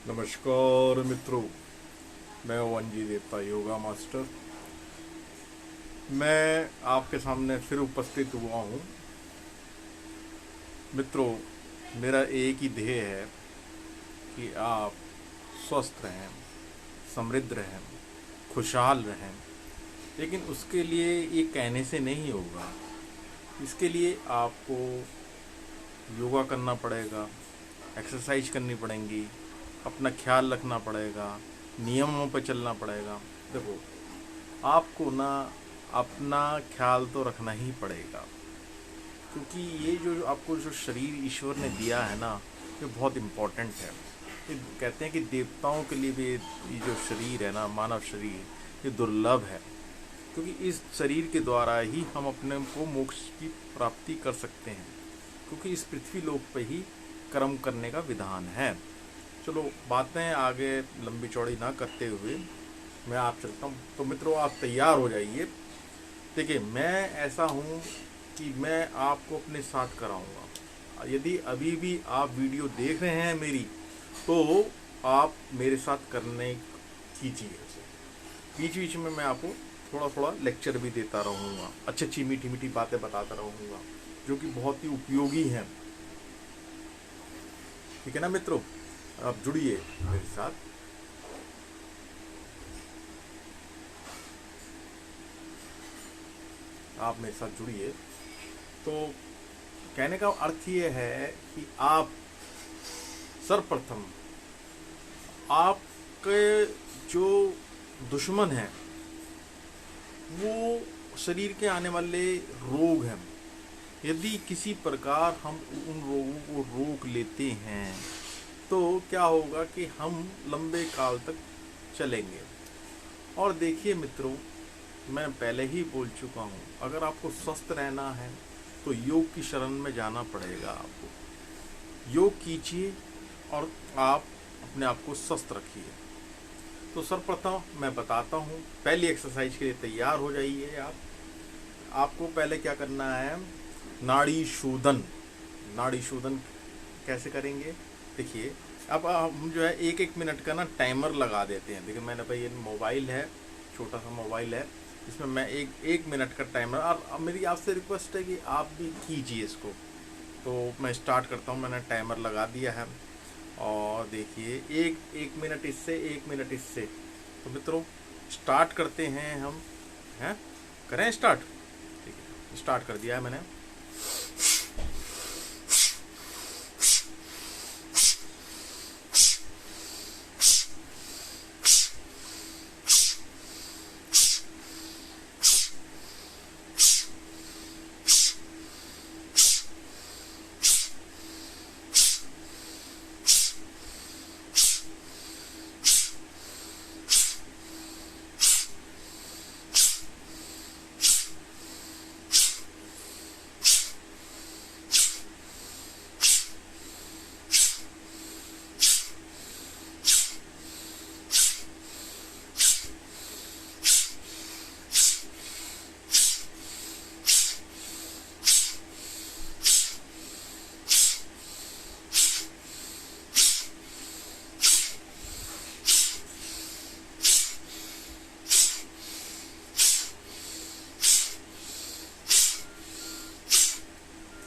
नमस्कार मित्रों, मैं वनजी देवता योगा मास्टर। मैं आपके सामने फिर उपस्थित हुआ हूँ। मित्रों, मेरा एक ही ध्येय है कि आप स्वस्थ रहें, समृद्ध रहें, खुशहाल रहें। लेकिन उसके लिए ये कहने से नहीं होगा। इसके लिए आपको योगा करना पड़ेगा, एक्सरसाइज करनी पड़ेंगी, अपना ख्याल रखना पड़ेगा, नियमों पर चलना पड़ेगा। देखो, आपको ना अपना ख्याल तो रखना ही पड़ेगा, क्योंकि ये जो आपको जो शरीर ईश्वर ने दिया है ना, ये बहुत इम्पोर्टेंट है। ये कहते हैं कि देवताओं के लिए भी ये जो शरीर है ना, मानव शरीर, ये दुर्लभ है, क्योंकि इस शरीर के द्वारा ही हम अपने को मोक्ष की प्राप्ति कर सकते हैं, क्योंकि इस पृथ्वी लोक पे ही कर्म करने का विधान है। चलो, बातें आगे लंबी चौड़ी ना करते हुए मैं आप चलता हूँ। तो मित्रों, आप तैयार हो जाइए। देखिए, मैं ऐसा हूँ कि मैं आपको अपने साथ कराऊंगा। यदि अभी भी आप वीडियो देख रहे हैं मेरी, तो आप मेरे साथ करने कीजिए उसे। बीच बीच में मैं आपको थोड़ा थोड़ा लेक्चर भी देता रहूँगा, अच्छी अच्छी मीठी मीठी बातें बताता रहूँगा, जो कि बहुत ही उपयोगी हैं। ठीक है ना मित्रों? आप जुड़िए मेरे साथ। आप मेरे साथ जुड़िए। तो कहने का अर्थ ये है कि आप सर्वप्रथम आपके जो दुश्मन हैं, वो शरीर के आने वाले रोग हैं। यदि किसी प्रकार हम उन रोगों को रोक लेते हैं, तो क्या होगा कि हम लंबे काल तक चलेंगे। और देखिए मित्रों, मैं पहले ही बोल चुका हूँ, अगर आपको स्वस्थ रहना है तो योग की शरण में जाना पड़ेगा। आपको योग कीजिए और आप अपने आप को स्वस्थ रखिए। तो सर्वप्रथम मैं बताता हूँ, पहली एक्सरसाइज के लिए तैयार हो जाइए। आपको पहले क्या करना है, नाड़ी शोधन। नाड़ी शोधन कैसे करेंगे? देखिए, अब हम जो है एक एक मिनट का ना टाइमर लगा देते हैं। देखिए, मैंने भाई ये मोबाइल है, छोटा सा मोबाइल है, इसमें मैं एक मिनट का टाइमर, और अब मेरी आपसे रिक्वेस्ट है कि आप भी कीजिए इसको। तो मैं स्टार्ट करता हूँ। मैंने टाइमर लगा दिया है और देखिए, एक मिनट इससे, एक मिनट इससे। तो मित्रों, स्टार्ट करते हैं हम। हैं, करें स्टार्ट? ठीक है, स्टार्ट कर दिया है मैंने।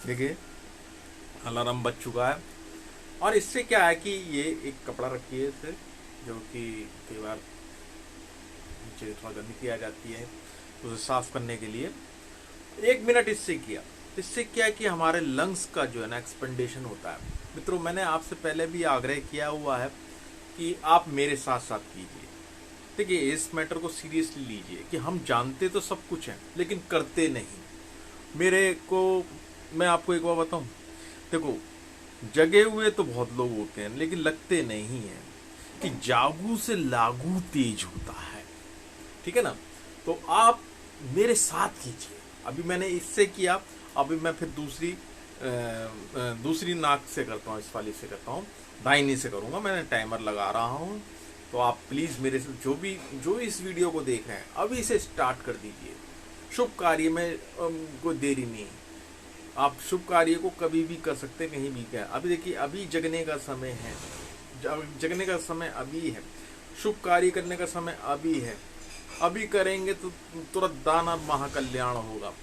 देखिए, अलार्म बज चुका है। और इससे क्या है कि ये एक कपड़ा रखिए इसे, जो कि कई बार नीचे थोड़ा गंदगी आ जाती है, उसे साफ करने के लिए 1 मिनट इससे किया। इससे क्या है कि हमारे लंग्स का जो है ना एक्सपेंडेशन होता है। मित्रों, मैंने आपसे पहले भी आग्रह किया हुआ है कि आप मेरे साथ साथ कीजिए। देखिए, इस मैटर को सीरियसली लीजिए कि हम जानते तो सब कुछ हैं, लेकिन करते नहीं। मेरे को, मैं आपको एक बार बताऊं, देखो, जगे हुए तो बहुत लोग होते हैं, लेकिन लगते नहीं हैं कि जागू से लागू तेज होता है। ठीक है ना? तो आप मेरे साथ कीजिए। अभी मैंने इससे किया, अभी मैं फिर दूसरी नाक से करता हूँ, इस वाली से करता हूँ, दाहिनी से करूँगा। मैंने टाइमर लगा रहा हूँ। तो आप प्लीज़ मेरे से जो इस वीडियो को देख रहे हैं, अभी से स्टार्ट कर दीजिए। शुभ कार्य में कोई देरी नहीं। आप शुभ कार्य को कभी भी कर सकते हैं, कहीं भी। क्या अभी देखिए, अभी जगने का समय है। जगने का समय अभी है, शुभ कार्य करने का समय अभी है। अभी करेंगे तो तुरंत दान और महाकल्याण होगा।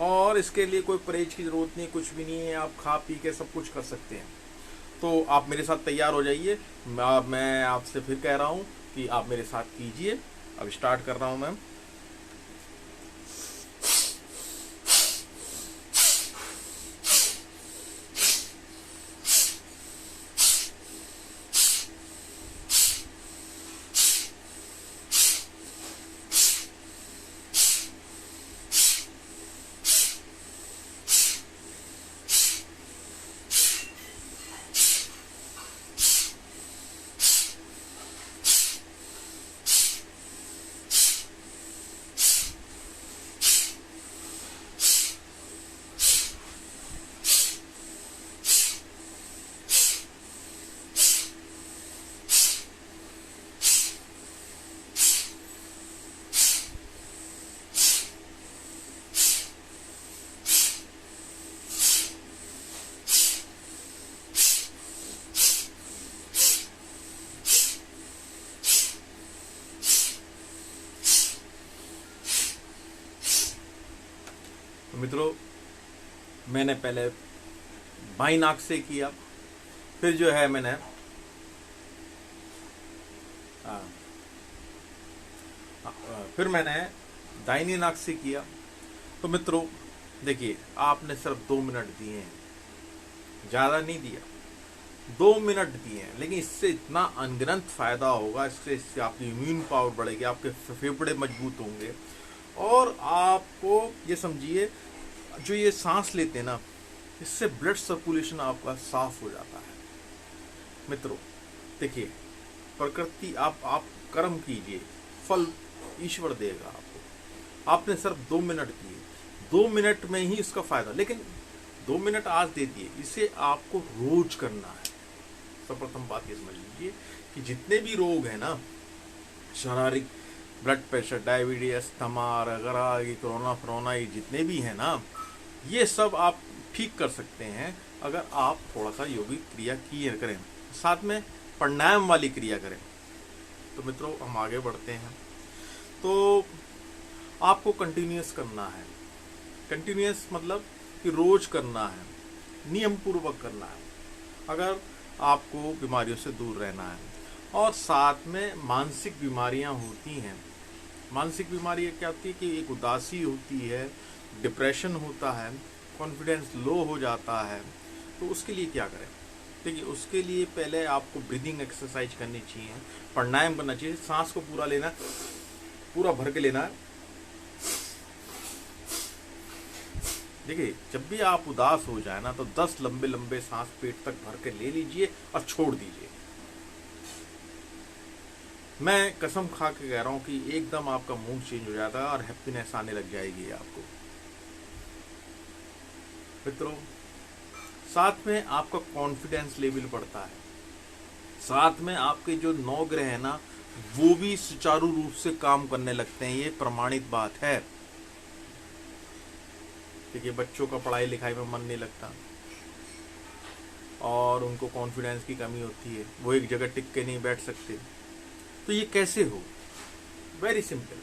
और इसके लिए कोई परहेज की जरूरत नहीं, कुछ भी नहीं है, आप खा पी के सब कुछ कर सकते हैं। तो आप मेरे साथ तैयार हो जाइए। मैं आपसे फिर कह रहा हूँ कि आप मेरे साथ कीजिए। अब स्टार्ट कर रहा हूँ मैं। तो मित्रों, मैंने पहले बाईं नाक से किया, फिर जो है मैंने फिर मैंने दाहिनी नाक से किया। तो मित्रों देखिए, आपने सिर्फ 2 मिनट दिए हैं, ज़्यादा नहीं दिया, 2 मिनट दिए हैं, लेकिन इससे इतना अनगिनत फायदा होगा। इससे आपकी इम्यून पावर बढ़ेगी, आपके फेफड़े मजबूत होंगे। और आपको ये समझिए, जो ये सांस लेते हैं ना, इससे ब्लड सर्कुलेशन आपका साफ हो जाता है। मित्रों देखिए, प्रकृति आप कर्म कीजिए, फल ईश्वर देगा आपको। आपने सिर्फ 2 मिनट दिए, 2 मिनट में ही इसका फायदा। लेकिन 2 मिनट आज दे दिए, इसे आपको रोज करना है। सर्वप्रथम बात ये समझ लीजिए कि जितने भी रोग है ना, शारीरिक, ब्लड प्रेशर, डायबिटीज, अस्थमा वगैरह, ये कोरोना, ये जितने भी हैं ना, ये सब आप ठीक कर सकते हैं अगर आप थोड़ा सा योगिक क्रिया किए करें, साथ में प्राणायाम वाली क्रिया करें। तो मित्रों हम आगे बढ़ते हैं। तो आपको कंटिन्यूस करना है। कंटिन्यूस मतलब कि रोज करना है, नियम पूर्वक करना है, अगर आपको बीमारियों से दूर रहना है। और साथ में मानसिक बीमारियां होती हैं। मानसिक बीमारियां क्या होती है कि एक उदासी होती है, डिप्रेशन होता है, कॉन्फिडेंस लो हो जाता है। तो उसके लिए क्या करें? देखिए, उसके लिए पहले आपको ब्रीदिंग एक्सरसाइज करनी चाहिए, प्राणायाम करना चाहिए। सांस को पूरा लेना, पूरा भर के लेना है। देखिए, जब भी आप उदास हो जाए ना, तो 10 लंबे लंबे सांस पेट तक भर के ले लीजिए और छोड़ दीजिए। मैं कसम खा के कह रहा हूं कि एकदम आपका मूड चेंज हो जाता है और हैप्पीनेस आने लग जाएगी आपको। मित्रों, साथ में आपका कॉन्फिडेंस लेवल बढ़ता है। साथ में आपके जो 9 ग्रह है ना, वो भी सुचारू रूप से काम करने लगते हैं। ये प्रमाणित बात है। देखिए, बच्चों का पढ़ाई लिखाई में मन नहीं लगता और उनको कॉन्फिडेंस की कमी होती है, वो एक जगह टिक के नहीं बैठ सकते। तो ये कैसे हो? Very simple.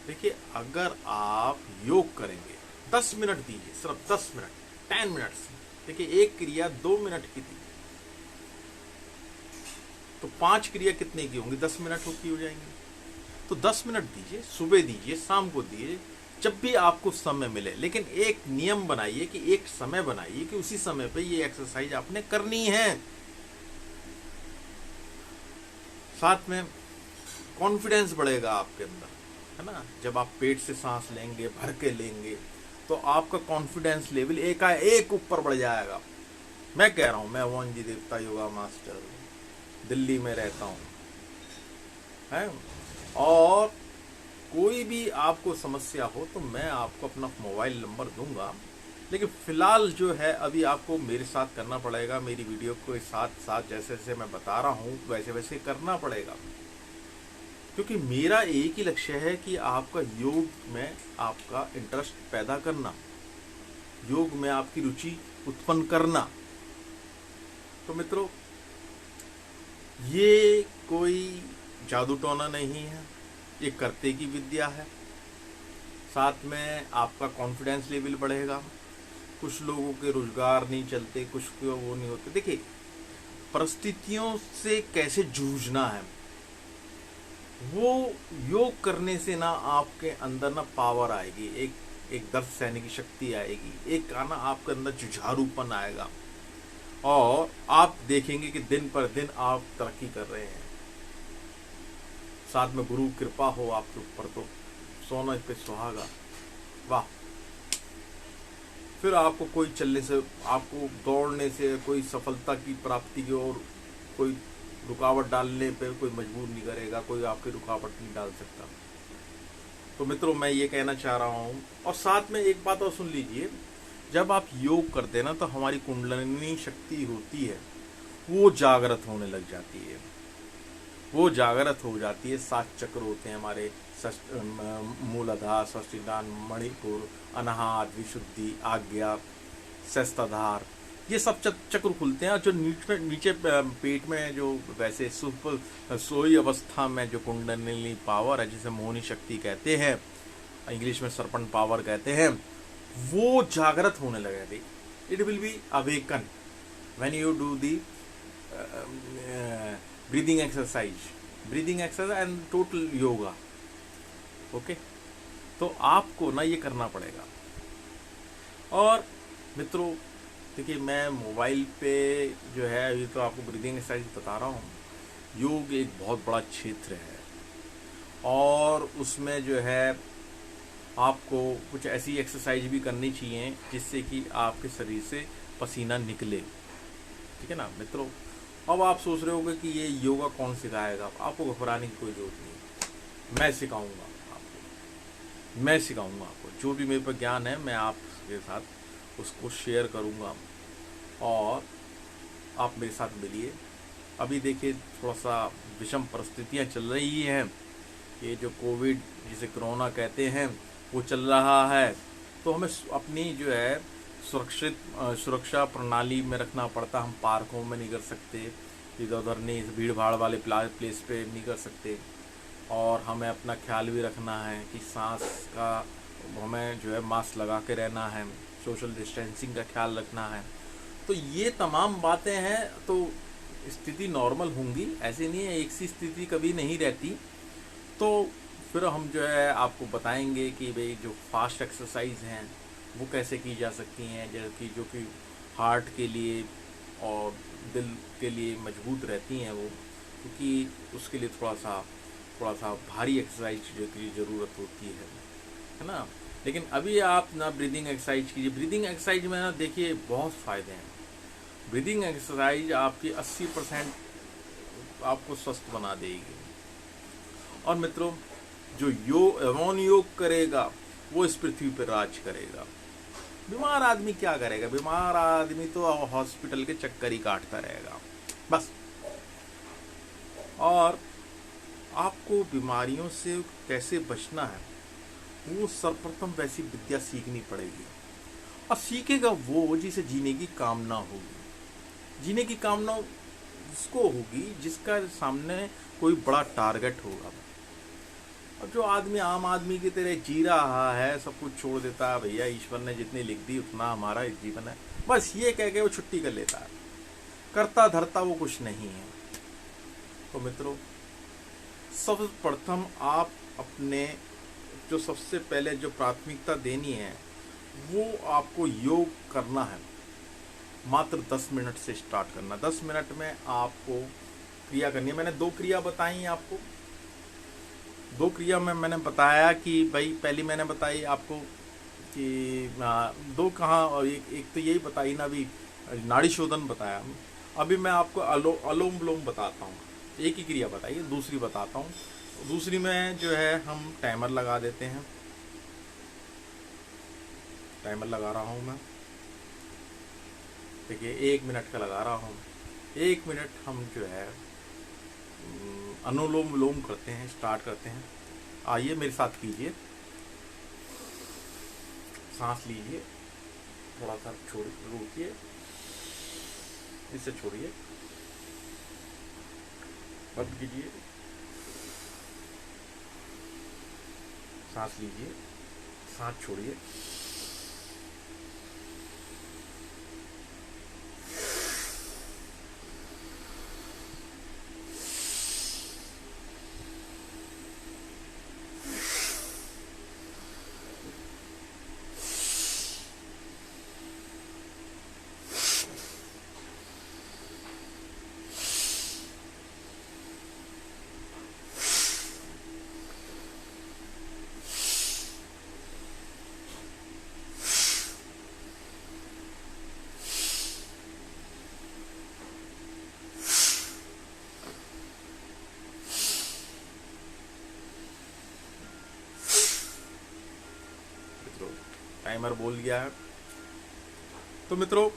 देखिए, अगर आप योग करेंगे, 10 मिनट दीजिए, सिर्फ 10 मिनट, 10 मिनट्स। देखिए, एक क्रिया 2 मिनट की थी, तो 5 क्रिया कितने की होंगी? 10 मिनट की हो जाएंगी। तो 10 मिनट दीजिए, सुबह दीजिए, शाम को दीजिए, जब भी आपको समय मिले। लेकिन एक नियम बनाइए कि एक समय बनाइए कि उसी समय पे ये एक्सरसाइज आपने करनी है। साथ में कॉन्फिडेंस बढ़ेगा आपके अंदर, है ना। जब आप पेट से सांस लेंगे, भर के लेंगे, तो आपका कॉन्फिडेंस लेवल एकाएक ऊपर बढ़ जाएगा। मैं कह रहा हूं, मैं वन जी देवता योगा मास्टर, दिल्ली में रहता हूं, है। और कोई भी आपको समस्या हो तो मैं आपको अपना मोबाइल नंबर दूंगा। लेकिन फिलहाल जो है, अभी आपको मेरे साथ करना पड़ेगा। मेरी वीडियो के साथ साथ जैसे जैसे मैं बता रहा हूं, वैसे वैसे करना पड़ेगा, क्योंकि मेरा एक ही लक्ष्य है कि आपका योग में आपका इंटरेस्ट पैदा करना, योग में आपकी रुचि उत्पन्न करना। तो मित्रों, ये कोई जादू टोना नहीं है, ये करते की विद्या है। साथ में आपका कॉन्फिडेंस लेवल बढ़ेगा। कुछ लोगों के रोजगार नहीं चलते, कुछ के वो नहीं होते। देखिए, परिस्थितियों से कैसे जूझना है, वो योग करने से ना आपके अंदर ना पावर आएगी, एक दर्द सहने की शक्ति आएगी, एक आना आपके अंदर जुझारूपन आएगा, और आप देखेंगे कि दिन पर दिन आप तरक्की कर रहे हैं। साथ में गुरु कृपा हो आपके ऊपर तो सोना पे सुहागा, वाह। फिर आपको कोई चलने से, आपको दौड़ने से कोई सफलता की प्राप्ति की ओर कोई रुकावट डालने पे कोई मजबूर नहीं करेगा, कोई आपकी रुकावट नहीं डाल सकता। तो मित्रों, मैं ये कहना चाह रहा हूँ। और साथ में एक बात और सुन लीजिए, जब आप योग करते हैं ना, तो हमारी कुंडलिनी शक्ति होती है वो जागृत होने लग जाती है, वो जागृत हो जाती है। 7 चक्र होते हैं हमारे, मूलाधार, षष्ठीदान, मणिपुर, अनाहत, विशुद्धि, आज्ञा, सहस्त्राधार, ये सब चक्र खुलते हैं। और जो नीचे पेट में जो वैसे सोई अवस्था में जो कुंडलिनी पावर है, जिसे मोहिनी शक्ति कहते हैं, इंग्लिश में सर्पन पावर कहते हैं, वो जागृत होने लगे। It will be awaken when you do the breathing exercise and total yoga. Okay, तो आपको ना ये करना पड़ेगा। और मित्रों देखिए, मैं मोबाइल पे जो है अभी तो आपको ब्रीदिंग एक्सरसाइज बता रहा हूँ। योग एक बहुत बड़ा क्षेत्र है, और उसमें जो है आपको कुछ ऐसी एक्सरसाइज भी करनी चाहिए जिससे कि आपके शरीर से पसीना निकले, ठीक है ना मित्रों। अब आप सोच रहे होगे कि ये योगा कौन सिखाएगा, आपको घबराने की कोई जरूरत नहीं। मैं सिखाऊंगा आपको जो भी मेरे पर ज्ञान है, मैं आपके साथ उसको शेयर करूंगा, और आप मेरे साथ मिलिए। अभी देखिए, थोड़ा सा विषम परिस्थितियां चल रही हैं, ये जो कोविड जिसे कोरोना कहते हैं वो चल रहा है, तो हमें अपनी जो है सुरक्षा प्रणाली में रखना पड़ता। हम पार्कों में नहीं कर सकते, इधर उधर नहीं, भीड़ भाड़ वाले प्लेस पे नहीं कर सकते, और हमें अपना ख्याल भी रखना है कि सांस का हमें जो है मास्क लगा के रहना है, सोशल डिस्टेंसिंग का ख्याल रखना है। तो ये तमाम बातें हैं, तो स्थिति नॉर्मल होंगी, ऐसे नहीं है, एक सी स्थिति कभी नहीं रहती। तो फिर हम जो है आपको बताएंगे कि भाई जो फास्ट एक्सरसाइज हैं वो कैसे की जा सकती हैं, जो कि हार्ट के लिए और दिल के लिए मजबूत रहती हैं वो, क्योंकि उसके लिए थोड़ा सा भारी एक्सरसाइज की ज़रूरत होती है ना। लेकिन अभी आप ना ब्रीदिंग एक्सरसाइज कीजिए। ब्रीदिंग एक्सरसाइज में ना देखिए बहुत फ़ायदे हैं। ब्रीदिंग एक्सरसाइज आपकी 80% आपको स्वस्थ बना देगी। और मित्रों, जो योग करेगा वो इस पृथ्वी पर राज करेगा। बीमार आदमी क्या करेगा? बीमार आदमी तो हॉस्पिटल के चक्कर ही काटता रहेगा बस। और आपको बीमारियों से कैसे बचना है, वो सर्वप्रथम वैसी विद्या सीखनी पड़ेगी, और सीखेगा वो जिसे जीने की कामना होगी। जीने की कामना उसको होगी जिसका सामने कोई बड़ा टारगेट होगा। और जो आदमी आम आदमी की तरह जी रहा है, सब कुछ छोड़ देता है, भैया ईश्वर ने जितनी लिख दी उतना हमारा जीवन है, बस ये कह के वो छुट्टी कर लेता है, करता धरता वो कुछ नहीं है। तो मित्रों, सर्वप्रथम आप अपने जो सबसे पहले जो प्राथमिकता देनी है वो आपको योग करना है। मात्र 10 मिनट से स्टार्ट करना। 10 मिनट में आपको क्रिया करनी है। मैंने 2 क्रिया बताई आपको। 2 क्रिया में मैंने बताया कि भाई, पहली मैंने बताई आपको कि 2 कहाँ, और एक तो यही बताई ना, अभी नाड़ी शोधन बताया। अभी मैं आपको अलोम विलोम बताता हूँ। एक ही क्रिया बताई, दूसरी बताता हूँ। दूसरी में जो है हम टाइमर लगा देते हैं। टाइमर लगा रहा हूँ मैं, देखिए 1 मिनट का लगा रहा हूँ। 1 मिनट हम जो है अनुलोम विलोम करते हैं, स्टार्ट करते हैं। आइए मेरे साथ कीजिए। सांस लीजिए, थोड़ा सा रोकिए, इसे छोड़िए, बंद कीजिए, सांस लीजिए, सांस छोड़िए। टाइमर बोल गया है। तो मित्रों,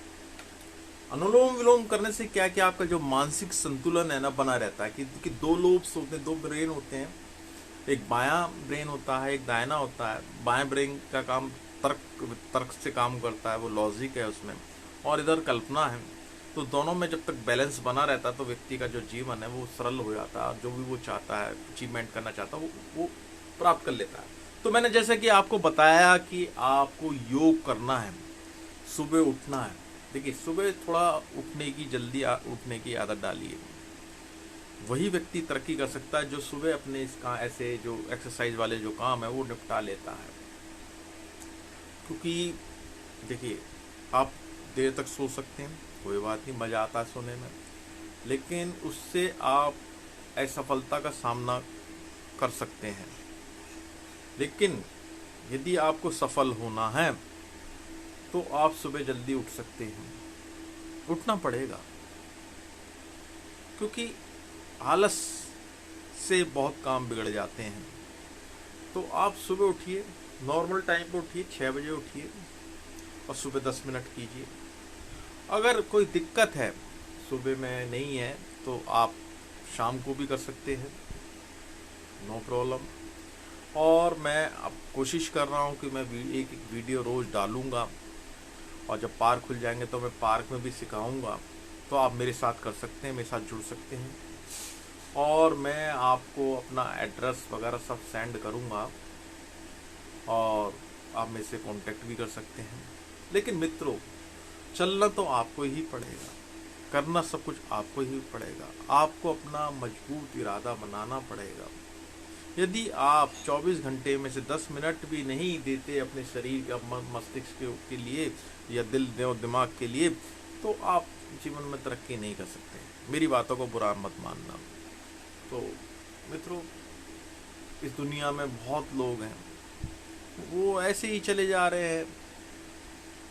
अनुलोम विलोम करने से क्या क्या आपका जो मानसिक संतुलन है ना बना रहता है कि दो लोब्स होते हैं, दो ब्रेन होते हैं। एक बायां ब्रेन होता है, एक दाहिना होता है। बाएं ब्रेन का काम तर्क से काम करता है, वो लॉजिक है उसमें, और इधर कल्पना है। तो दोनों में जब तक बैलेंस बना रहता है तो व्यक्ति का जो जीवन है वो सरल हो जाता है। जो भी वो चाहता है, अचीवमेंट करना चाहता है, वो प्राप्त कर लेता है। तो मैंने जैसे कि आपको बताया कि आपको योग करना है, सुबह उठना है। देखिए, सुबह थोड़ा उठने की जल्दी उठने की आदत डालिए। वही व्यक्ति तरक्की कर सकता है जो सुबह अपने इसका ऐसे जो एक्सरसाइज वाले जो काम है वो निपटा लेता है। क्योंकि देखिए, आप देर तक सो सकते हैं, कोई बात नहीं, मज़ा आता है सोने में, लेकिन उससे आप असफलता का सामना कर सकते हैं। लेकिन यदि आपको सफल होना है तो आप सुबह जल्दी उठ सकते हैं, उठना पड़ेगा। क्योंकि आलस से बहुत काम बिगड़ जाते हैं। तो आप सुबह उठिए, नॉर्मल टाइम पे उठिए, 6 बजे उठिए और सुबह 10 मिनट कीजिए। अगर कोई दिक्कत है सुबह में नहीं है तो आप शाम को भी कर सकते हैं, नो प्रॉब्लम। और मैं अब कोशिश कर रहा हूँ कि मैं एक वीडियो रोज़ डालूँगा, और जब पार्क खुल जाएंगे तो मैं पार्क में भी सिखाऊंगा। तो आप मेरे साथ कर सकते हैं, मेरे साथ जुड़ सकते हैं, और मैं आपको अपना एड्रेस वगैरह सब सेंड करूंगा, और आप मेरे से कांटेक्ट भी कर सकते हैं। लेकिन मित्रों, चलना तो आपको ही पड़ेगा, करना सब कुछ आपको ही पड़ेगा। आपको अपना मजबूत इरादा बनाना पड़ेगा। यदि आप 24 घंटे में से 10 मिनट भी नहीं देते अपने शरीर का मस्तिष्क के लिए या दिल और दिमाग के लिए, तो आप जीवन में तरक्की नहीं कर सकते। मेरी बातों को बुरा मत मानना। तो मित्रों, इस दुनिया में बहुत लोग हैं, वो ऐसे ही चले जा रहे हैं,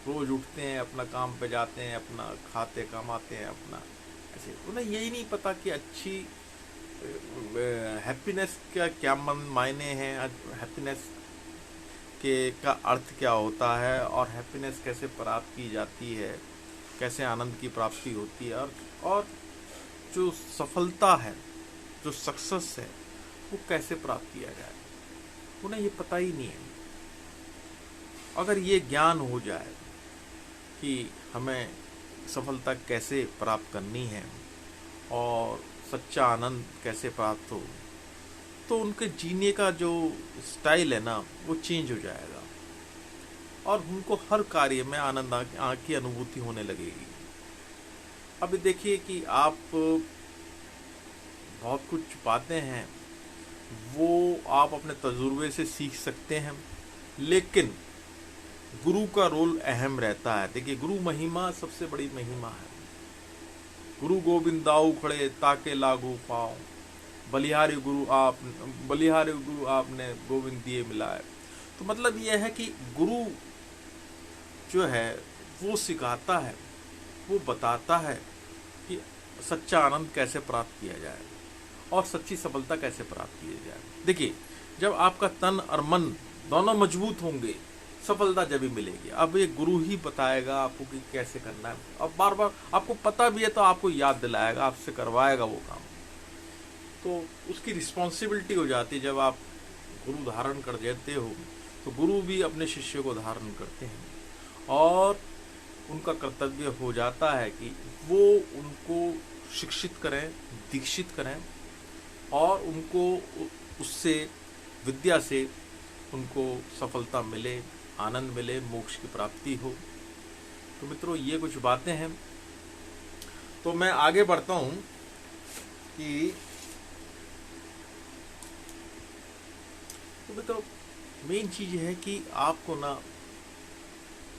रोज उठते हैं, अपना काम पे जाते हैं, अपना खाते कमाते हैं, अपना ऐसे। उन्हें यही नहीं पता कि अच्छी हैप्पीनेस का क्या मायने हैं, हैप्पीनेस का अर्थ क्या होता है, और हैप्पीनेस कैसे प्राप्त की जाती है, कैसे आनंद की प्राप्ति होती है, और जो सफलता है, जो सक्सेस है, वो कैसे प्राप्त किया जाए, उन्हें ये पता ही नहीं है। अगर ये ज्ञान हो जाए कि हमें सफलता कैसे प्राप्त करनी है और सच्चा आनंद कैसे प्राप्त हो, तो उनके जीने का जो स्टाइल है ना वो चेंज हो जाएगा, और उनको हर कार्य में आनंद की अनुभूति होने लगेगी। अभी देखिए कि आप बहुत कुछ पाते हैं, वो आप अपने तजुर्बे से सीख सकते हैं, लेकिन गुरु का रोल अहम रहता है। देखिए, गुरु महिमा सबसे बड़ी महिमा है। गुरु गोविंद दाऊ खड़े ताके लागू पाओ, बलिहारी गुरु आपने गोविंद दिए मिलाए। तो मतलब यह है कि गुरु जो है वो सिखाता है, वो बताता है कि सच्चा आनंद कैसे प्राप्त किया जाए और सच्ची सफलता कैसे प्राप्त की जाए। देखिए, जब आपका तन और मन दोनों मजबूत होंगे, सफलता जब भी मिलेगी। अब ये गुरु ही बताएगा आपको कि कैसे करना है। अब बार बार आपको पता भी है तो आपको याद दिलाएगा, आपसे करवाएगा वो काम। तो उसकी रिस्पॉन्सिबिलिटी हो जाती है। जब आप गुरु धारण कर देते हो तो गुरु भी अपने शिष्य को धारण करते हैं, और उनका कर्तव्य हो जाता है कि वो उनको शिक्षित करें, दीक्षित करें, और उनको उससे, विद्या से उनको सफलता मिले, आनंद मिले, मोक्ष की प्राप्ति हो। तो मित्रों ये कुछ बातें हैं। तो मैं आगे बढ़ता हूं कि तो मित्रों मेन चीज है कि आपको ना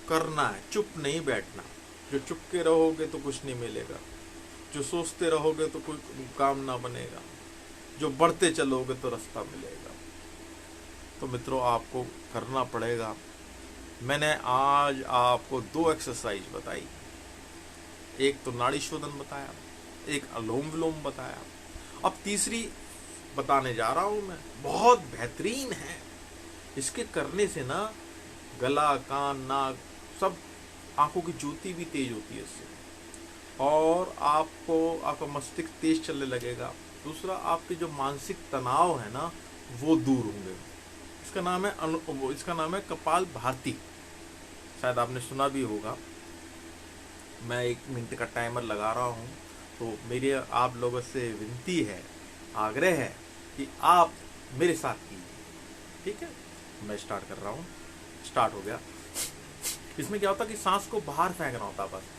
करना है, चुप नहीं बैठना। जो चुप के रहोगे तो कुछ नहीं मिलेगा, जो सोचते रहोगे तो कोई काम ना बनेगा, जो बढ़ते चलोगे तो रास्ता मिलेगा। तो मित्रों आपको करना पड़ेगा। मैंने आज आपको 2 एक्सरसाइज बताई, एक तो नाड़ी शोधन बताया, एक अनुलोम विलोम बताया। अब तीसरी बताने जा रहा हूं मैं, बहुत बेहतरीन है। इसके करने से ना गला, कान, नाक, सब, आंखों की ज्योति भी तेज होती है इससे, और आपको आपका मस्तिष्क तेज चलने लगेगा। दूसरा, आपके जो मानसिक तनाव है ना वो दूर होंगे। इसका नाम है कपाल भारती। शायद आपने सुना भी होगा। मैं 1 मिनट का टाइमर लगा रहा हूँ। तो मेरी आप लोगों से विनती है, आग्रह है कि आप मेरे साथ कीजिए। ठीक है, मैं स्टार्ट कर रहा हूँ। स्टार्ट हो गया। इसमें क्या होता है कि सांस को बाहर फेंकना होता है बस।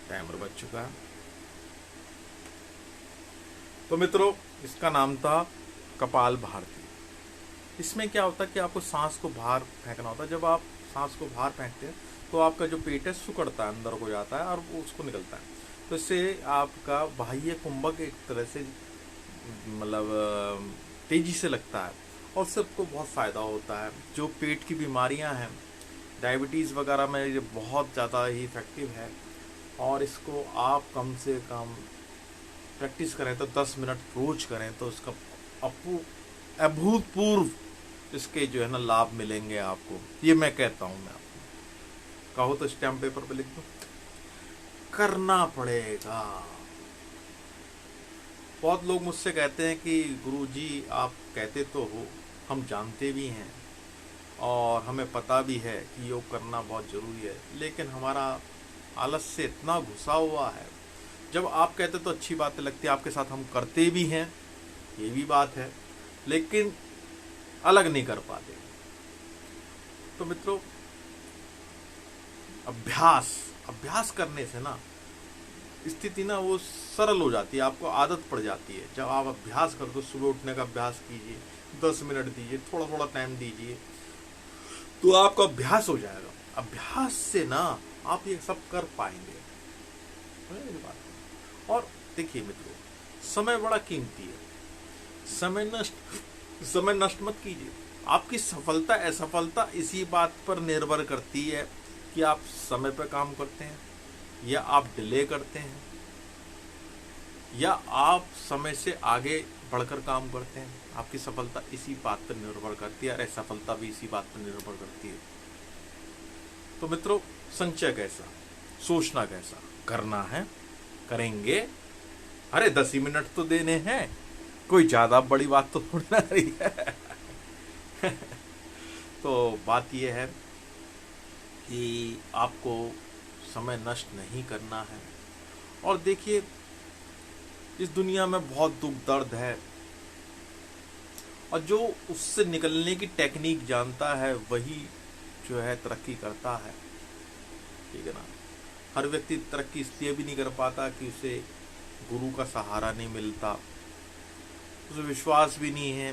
टाइमर बज चुका है। तो मित्रों इसका नाम था कपाल भारती। इसमें क्या होता है कि आपको सांस को बाहर फेंकना होता है। जब आप सांस को बाहर फेंकते हैं तो आपका जो पेट है सिकुड़ता है, अंदर को जाता है और वो उसको निकलता है। तो इससे आपका बाह्य कुंभक एक तरह से मतलब तेजी से लगता है और सबको बहुत फ़ायदा होता है। जो पेट की बीमारियां हैं, डायबिटीज़ वगैरह में ये बहुत ज़्यादा ही इफेक्टिव है। और इसको आप कम से कम प्रैक्टिस करें तो 10 मिनट रोज करें तो इसका अभूतपूर्व इसके जो है ना लाभ मिलेंगे आपको। ये मैं कहता हूं। मैं आपको कहो तो स्टैम्प पेपर पे लिख दो, करना पड़ेगा। बहुत लोग मुझसे कहते हैं कि गुरुजी आप कहते तो हो, हम जानते भी हैं और हमें पता भी है कि योग करना बहुत जरूरी है, लेकिन हमारा आलस से इतना घुसा हुआ है। जब आप कहते तो अच्छी बातें लगती है, आपके साथ हम करते भी हैं, ये भी बात है, लेकिन अलग नहीं कर पाते। तो मित्रों अभ्यास करने से ना स्थिति ना वो सरल हो जाती है, आपको आदत पड़ जाती है। जब आप अभ्यास करो तो सुबह उठने का अभ्यास कीजिए, 10 मिनट दीजिए, थोड़ा थोड़ा टाइम दीजिए, तो आपका अभ्यास हो जाएगा। अभ्यास से ना आप ये सब कर पाएंगे। और देखिए मित्रों, समय बड़ा कीमती है, समय नष्ट मत कीजिए। आपकी सफलता असफलता इसी बात पर निर्भर करती है कि आप समय पर काम करते हैं या आप डिले करते हैं या आप समय से आगे बढ़कर काम करते हैं। आपकी सफलता इसी बात पर निर्भर करती है और असफलता भी इसी बात पर निर्भर करती है। तो मित्रों संचय कैसा, सोचना कैसा, करना है, करेंगे। अरे 10 ही मिनट तो देने हैं, कोई ज्यादा बड़ी बात तो थोड़ी ना रही है। तो बात यह है कि आपको समय नष्ट नहीं करना है। और देखिए इस दुनिया में बहुत दुख दर्द है और जो उससे निकलने की टेक्निक जानता है वही जो है तरक्की करता है। ठीक है ना। हर व्यक्ति तरक्की इसलिए भी नहीं कर पाता कि उसे गुरु का सहारा नहीं मिलता, उसे विश्वास भी नहीं है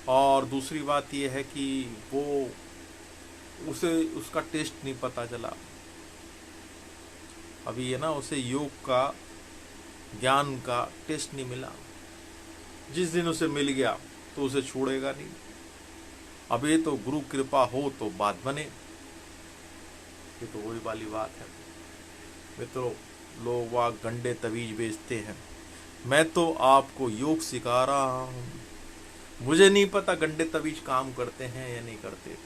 और दूसरी बात यह है कि वो उसे उसका टेस्ट नहीं पता चला। अभी है ना, उसे योग का, ज्ञान का टेस्ट नहीं मिला। जिस दिन उसे मिल गया तो उसे छोड़ेगा नहीं। अब ये तो गुरु कृपा हो तो बात बने। ये तो वही वाली बात है मित्रों। लोग वहाँ गंडे तवीज बेचते हैं, मैं तो आपको योग सिखा रहा हूँ। मुझे नहीं पता गंडे तवीज काम करते हैं या नहीं करते,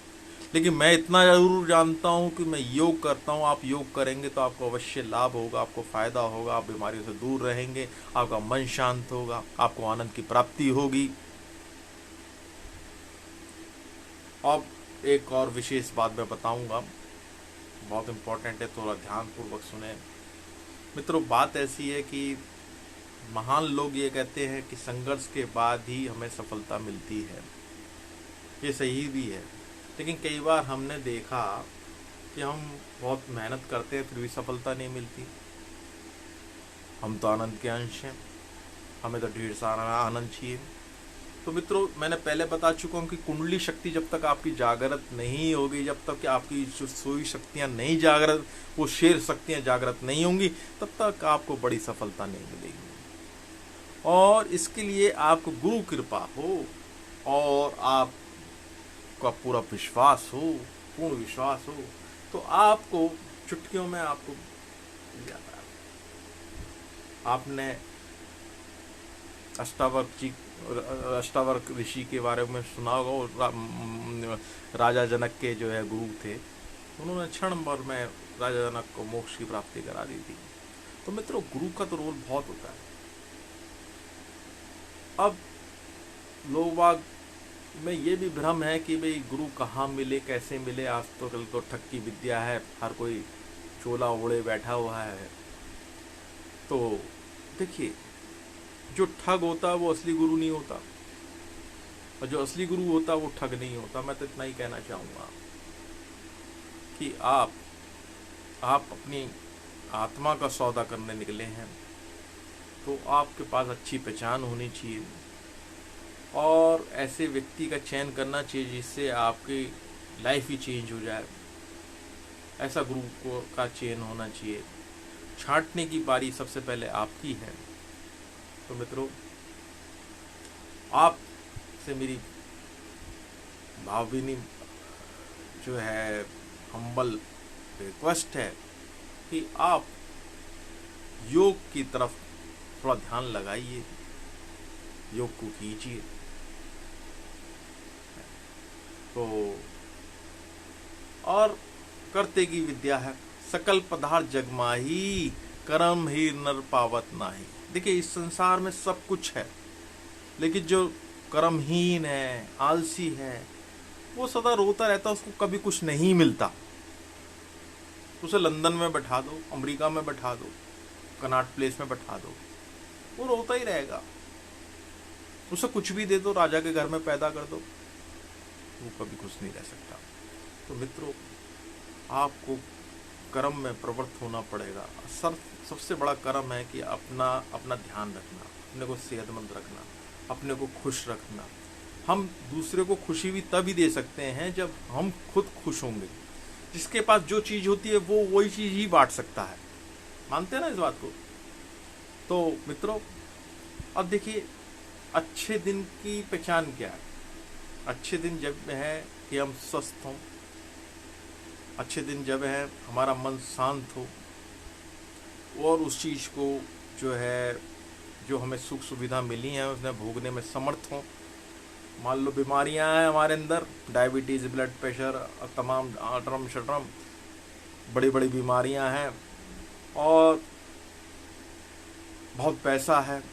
लेकिन मैं इतना जरूर जानता हूँ कि मैं योग करता हूँ। आप योग करेंगे तो आपको अवश्य लाभ होगा, आपको फायदा होगा, आप बीमारियों से दूर रहेंगे, आपका मन शांत होगा, आपको आनंद की प्राप्ति होगी। अब एक और विशेष बात मैं बताऊंगा, बहुत इम्पोर्टेंट है, थोड़ा ध्यानपूर्वक सुने मित्रों। बात ऐसी है कि महान लोग ये कहते हैं कि संघर्ष के बाद ही हमें सफलता मिलती है। ये सही भी है, लेकिन कई बार हमने देखा कि हम बहुत मेहनत करते हैं फिर भी सफलता नहीं मिलती। हम तो आनंद के अंश हैं, हमें तो ढेर सारा आनंद चाहिए। तो मित्रों, मैंने पहले बता चुका हूँ कि कुंडली शक्ति जब तक आपकी जागृत नहीं होगी, जब तक कि आपकी जो सोई शक्तियाँ नहीं जागृत, वो शेर शक्तियाँ जागृत नहीं होंगी, तब तक आपको बड़ी सफलता नहीं मिलेगी। और इसके लिए आपको गुरु कृपा हो और आपका पूरा विश्वास हो, पूर्ण विश्वास हो, तो आपको चुटकियों में आपको मिल जाता है। आपने अष्टावक्र ऋषि के बारे में सुना होगा। राजा जनक के जो है गुरु थे, उन्होंने क्षण भर में राजा जनक को मोक्ष की प्राप्ति करा दी थी। तो मित्रों, गुरु का तो रोल बहुत होता है। अब लोग बाग में ये भी भ्रम है कि भाई गुरु कहाँ मिले, कैसे मिले। आज तो कल तो ठग की विद्या है, हर कोई चोला ओढ़े बैठा हुआ है। तो देखिए, जो ठग होता है वो असली गुरु नहीं होता, और जो असली गुरु होता है वो ठग नहीं होता। मैं तो इतना ही कहना चाहूँगा कि आप अपनी आत्मा का सौदा करने निकले हैं तो आपके पास अच्छी पहचान होनी चाहिए, और ऐसे व्यक्ति का चयन करना चाहिए जिससे आपकी लाइफ ही चेंज हो जाए। ऐसा गुरु को का चयन होना चाहिए। छांटने की बारी सबसे पहले आपकी है। तो मित्रों, आप से मेरी भावभीनी जो है हम्बल रिक्वेस्ट है कि आप योग की तरफ थोड़ा ध्यान लगाइए, योग को कीजिए। तो और करते की विद्या है, सकल पदार्थ जग माही, कर्म ही नर पावत नाही। देखिए, इस संसार में सब कुछ है, लेकिन जो कर्महीन है, आलसी है, वो सदा रोता रहता, उसको कभी कुछ नहीं मिलता। उसे लंदन में बैठा दो, अमेरिका में बैठा दो, कनॉट प्लेस में बैठा दो, वो रोता ही रहेगा। उसे कुछ भी दे दो, राजा के घर में पैदा कर दो, वो कभी खुश नहीं रह सकता। तो मित्रों, आपको कर्म में प्रवृत्त होना पड़ेगा। सबसे बड़ा कर्म है कि अपना ध्यान रखना, अपने को सेहतमंद रखना, अपने को खुश रखना। हम दूसरे को खुशी भी तभी दे सकते हैं जब हम खुद खुश होंगे। जिसके पास जो चीज़ होती है वो वही चीज़ ही बांट सकता है। मानते हैं ना इस बात को? तो मित्रों, अब देखिए, अच्छे दिन की पहचान क्या है? अच्छे दिन जब है कि हम स्वस्थ हों, अच्छे दिन जब है हमारा मन शांत हो, और उस चीज़ को जो है, जो हमें सुख सुविधा मिली हैं, उसने भोगने में समर्थ हों। मान लो बीमारियां हैं हमारे अंदर, डायबिटीज़, ब्लड प्रेशर, तमाम अटरम शटरम बड़ी बड़ी बीमारियां हैं, और बहुत पैसा है,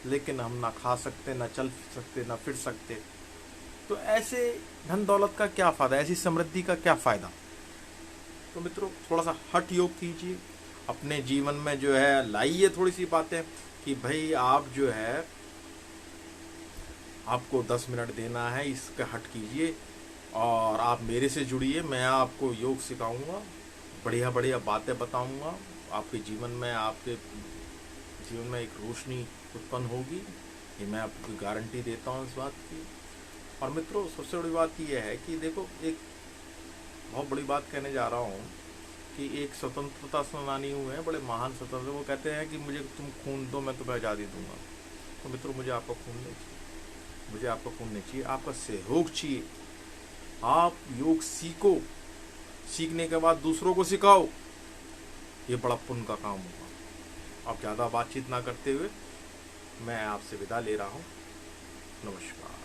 लेकिन हम ना खा सकते, ना चल सकते, ना फिर सकते। तो ऐसे धन दौलत का क्या फ़ायदा, ऐसी समृद्धि का क्या फ़ायदा? तो मित्रों, थोड़ा सा हठ योग कीजिए, अपने जीवन में जो है लाइए थोड़ी सी बातें कि भाई आप जो है, आपको 10 मिनट देना है, इसका हट कीजिए और आप मेरे से जुड़िए। मैं आपको योग सिखाऊंगा, बढ़िया बढ़िया बातें बताऊंगा। आपके जीवन में एक रोशनी उत्पन्न होगी, ये मैं आपको गारंटी देता हूँ इस बात की। और मित्रों, सबसे बड़ी बात यह है कि देखो, एक बहुत बड़ी बात कहने जा रहा हूँ कि एक स्वतंत्रता सेनानी हुए हैं, बड़े महान स्वतंत्र, वो कहते हैं कि मुझे तुम खून दो, मैं तुम्हें आज़ादी दूंगा। तो मित्रों, मुझे आपका खून नहीं चाहिए, मुझे आपका खून नहीं चाहिए, आपका सहयोग चाहिए। आप योग सीखो, सीखने के बाद दूसरों को सिखाओ, ये बड़ा पुण्य का काम होगा। अब ज़्यादा बातचीत ना करते हुए मैं आपसे विदा ले रहा हूँ। नमस्कार।